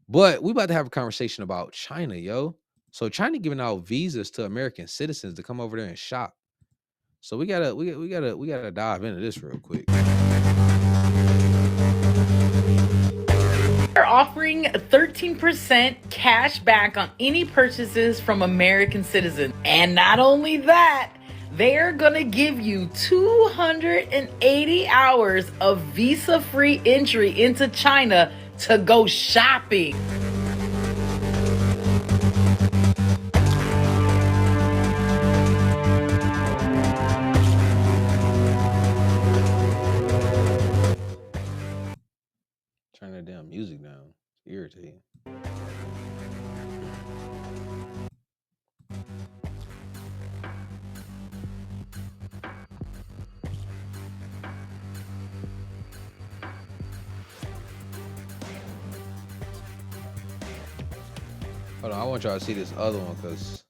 But we about to have a conversation about China, yo. So China giving out visas to American citizens to come over there and shop. So we gotta dive into this real quick. They're offering 13% cash back on any purchases from American citizens. And not only that, they're going to give you 280 hours of visa free entry into China to go shopping. Turn that damn music down. It's irritating. Hold on, I want y'all to see this other one because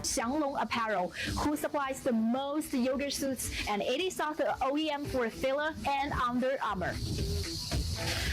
Xianglong Apparel, who supplies the most yoga suits, and it is also the OEM for Fila and Under Armour.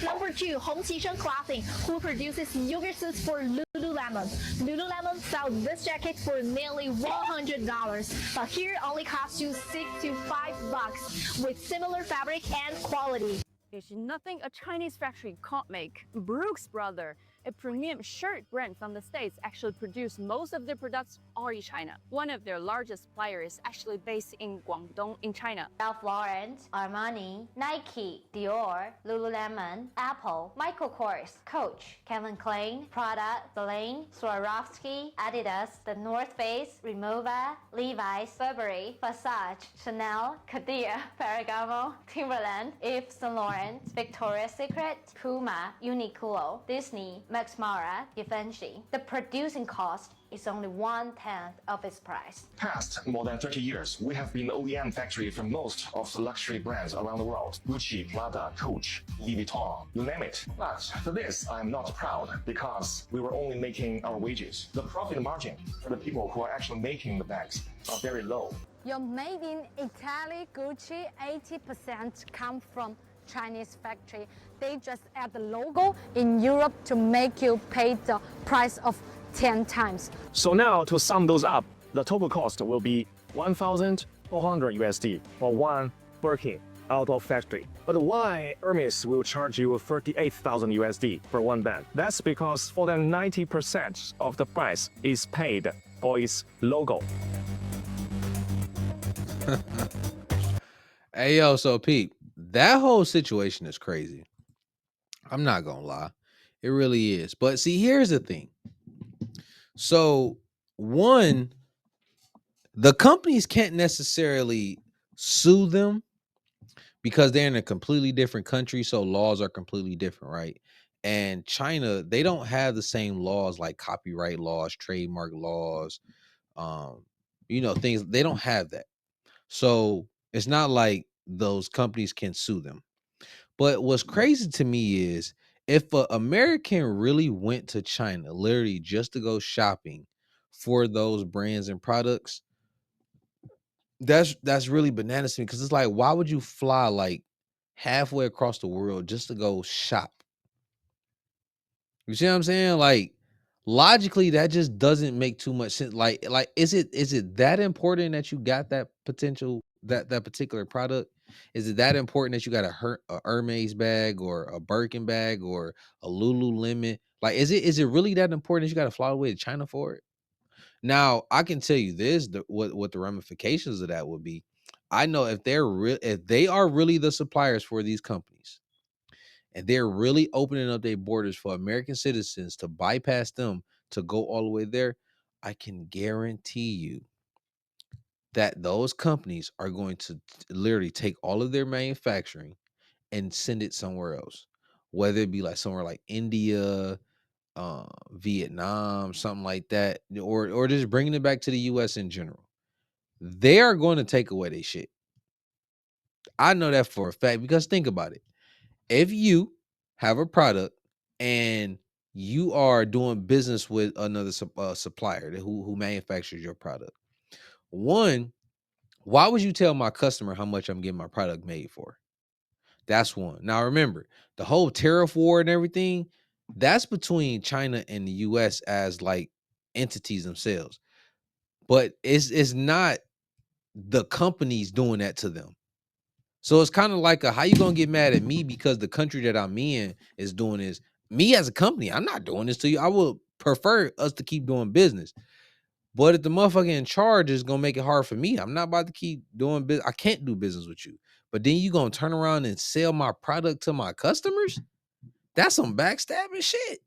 Number 2, Hongqisheng Clothing, who produces yoga suits for Lululemon. Lululemon sells this jacket for nearly $100, but here only costs you $6 to $5 with similar fabric and quality. There's nothing a Chinese factory can't make. Brooks Brothers, a premium shirt brand from the States, actually produce most of their products all in China. One of their largest suppliers is actually based in Guangdong in China. Ralph Lauren, Armani, Nike, Dior, Lululemon, Apple, Michael Kors, Coach, Calvin Klein, Prada, Celine, Swarovski, Adidas, The North Face, Rimowa, Levi's, Burberry, Versace, Chanel, Cartier, Ferragamo, Timberland, Yves Saint Laurent, Victoria's Secret, Puma, Uniqlo, Disney, Max Mara, Givenchy. The producing cost is only 1/10 of its price. Past more than 30 years, we have been the OEM factory for most of the luxury brands around the world. Gucci, Prada, Coach, Louis Vuitton, you name it. But for this, I am not proud because we were only making our wages. The profit margin for the people who are actually making the bags are very low. Your made in Italy Gucci 80% come from Chinese factory. They just add the logo in Europe to make you pay the price of 10 times. So now to sum those up, the total cost will be 1,400 USD for one Birkin out of factory. But why Hermes will charge you 38,000 USD for one bag? That's because for the 90% of the price is paid for its logo. hey yo, so Pete, that whole situation is crazy. I'm not gonna lie. It really is. But see, here's the thing. So one, the companies can't necessarily sue them because they're in a completely different country, so laws are completely different, right? And China, they don't have the same laws like copyright laws, trademark laws, um, things. They don't have that. So it's not like those companies can sue them. But what's crazy to me is if an American really went to China literally just to go shopping for those brands and products, that's really bananas to me because it's like, why would you fly like halfway across the world just to go shop? You see what I'm saying? Like logically, that just doesn't make too much sense. Like is it that important that you got that potential that particular product? Is it that important that you got a Hermes bag or a Birkin bag or a Lululemon? Like, is it really that important that you got to fly away to China for it? Now, I can tell you this: what the ramifications of that would be. I know if they are really the suppliers for these companies, and they're really opening up their borders for American citizens to bypass them to go all the way there, I can guarantee you that those companies are going to literally take all of their manufacturing and send it somewhere else, whether it be like somewhere like India, Vietnam, something like that, or just bringing it back to the U.S. in general. they are going to take away their shit. I know that for a fact because think about it. If you have a product and you are doing business with another supplier who manufactures your product, one, why would you tell my customer how much I'm getting my product made for? That's one. Now remember, the whole tariff war and everything, that's between China and the US as like entities themselves. But it's not the companies doing that to them. So it's kind of like how you gonna get mad at me because the country that I'm in is doing this. Me as a company, I'm not doing this to you. I would prefer us to keep doing business. But if the motherfucker in charge is gonna make it hard for me, I'm not about to keep doing business. I can't do business with you. But then you gonna turn around and sell my product to my customers? That's some backstabbing shit.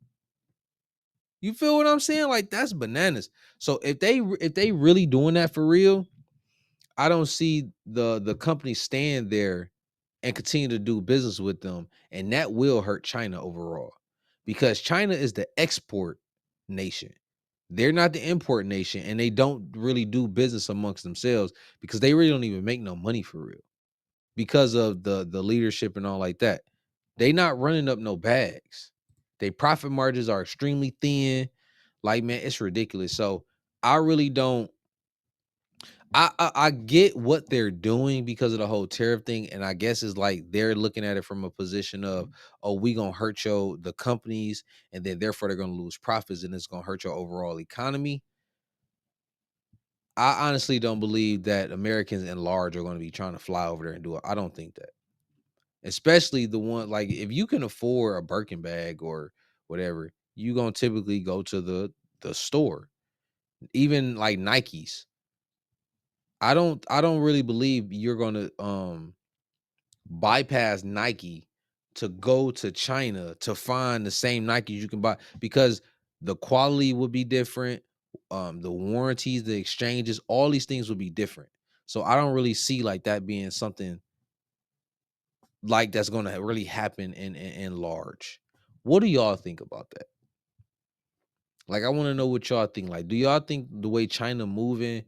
You feel what I'm saying? Like that's bananas. So if they really doing that for real, I don't see the company stand there and continue to do business with them, and that will hurt China overall because China is the export nation. They're not the import nation, and they don't really do business amongst themselves because they really don't even make no money for real because of the leadership and all like that. They not running up no bags. They profit margins are extremely thin. Like man, it's ridiculous. So I really don't I get what they're doing because of the whole tariff thing, and I guess it's like they're looking at it from a position of, oh, we gonna hurt the companies, and then therefore they're gonna lose profits, and it's gonna hurt your overall economy. I honestly don't believe that Americans in large are gonna be trying to fly over there and do it. I don't think that, especially the one like if you can afford a Birkin bag or whatever, you gonna typically go to the store, even like Nikes. I don't really believe you're gonna bypass Nike to go to China to find the same Nikes you can buy because the quality would be different, the warranties, the exchanges, all these things would be different. So I don't really see like that being something like that's going to really happen in large. What do y'all think about that? Like I want to know what y'all think. Like do y'all think the way China moving,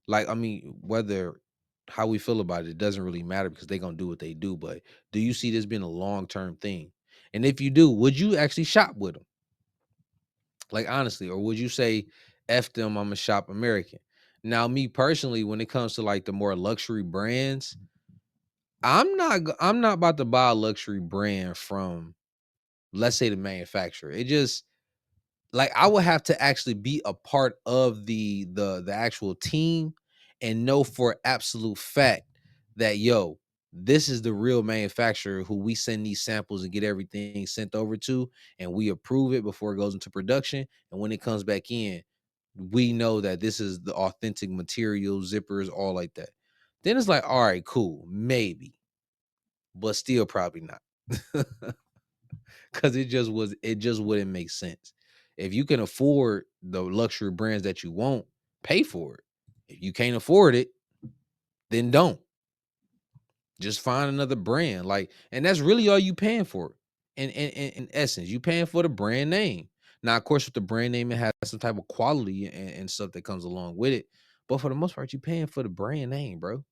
like I mean whether how we feel about it doesn't really matter because they're gonna do what they do. But do you see this being a long-term thing? And if you do, would you actually shop with them? Like honestly, or would you say, F them, I'm a shop American? Now, me personally, when it comes to like the more luxury brands, I'm not about to buy a luxury brand from, let's say, the manufacturer. It just like I would have to actually be a part of the actual team and know for absolute fact that this is the real manufacturer who we send these samples and get everything sent over to, and we approve it before it goes into production. And when it comes back in, we know that this is the authentic material, zippers, all like that. Then it's like, all right, cool, maybe, but still probably not. Cause it just wouldn't make sense. If you can afford the luxury brands that you want, pay for it. If you can't afford it, then don't. Just find another brand. Like, and that's really all you paying for. In essence, you paying for the brand name. Now, of course, with the brand name, it has some type of quality and stuff that comes along with it. But for the most part, you paying for the brand name, bro.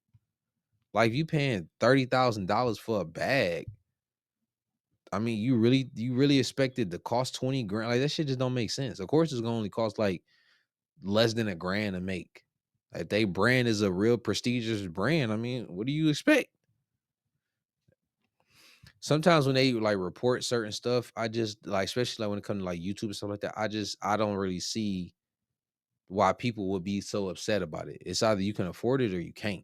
Like, if you paying $30,000 for a bag, I mean, you really expected to cost 20 grand? Like that shit just don't make sense. Of course, it's gonna only cost like less than a grand to make. If they brand is a real prestigious brand, I mean, what do you expect? Sometimes when they like report certain stuff, I just like, especially like when it comes to like YouTube and stuff like that, I don't really see why people would be so upset about it. It's either you can afford it or you can't.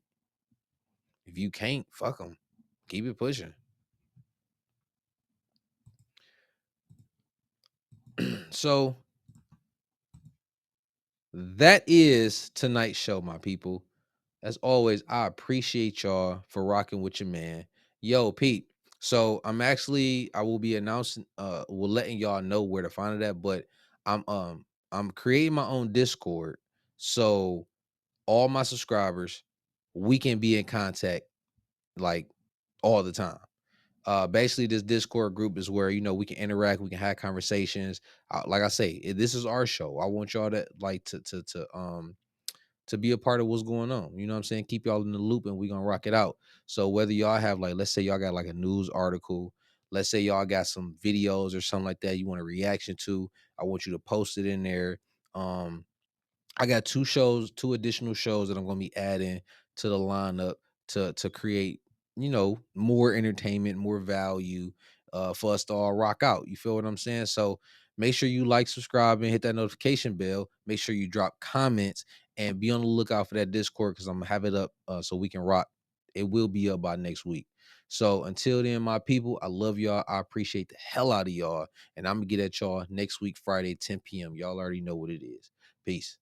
If you can't, fuck them. Keep it pushing. So that is tonight's show, my people. As always, I appreciate y'all for rocking with your man. Yo, Pete. So I will be announcing we're letting y'all know where to find it at, but I'm creating my own Discord. So all my subscribers, we can be in contact like all the time. Basically this Discord group is where we can interact, we can have conversations. Like I say, this is our show. I want y'all to like to to be a part of what's going on. You know what I'm saying? Keep y'all in the loop and we gonna rock it out. So whether y'all have like, let's say y'all got like a news article, let's say y'all got some videos or something like that you want a reaction to, I want you to post it in there. Um, I got two additional shows that I'm gonna be adding to the lineup to create, more entertainment, more value for us to all rock out. You feel what I'm saying? So make sure you like, subscribe, and hit that notification bell. Make sure you drop comments and be on the lookout for that Discord because I'm gonna have it up so we can rock. It will be up by next week. So until then, my people, I love y'all. I appreciate the hell out of y'all. And I'm gonna get at y'all next week, Friday, 10 p.m. Y'all already know what it is. Peace.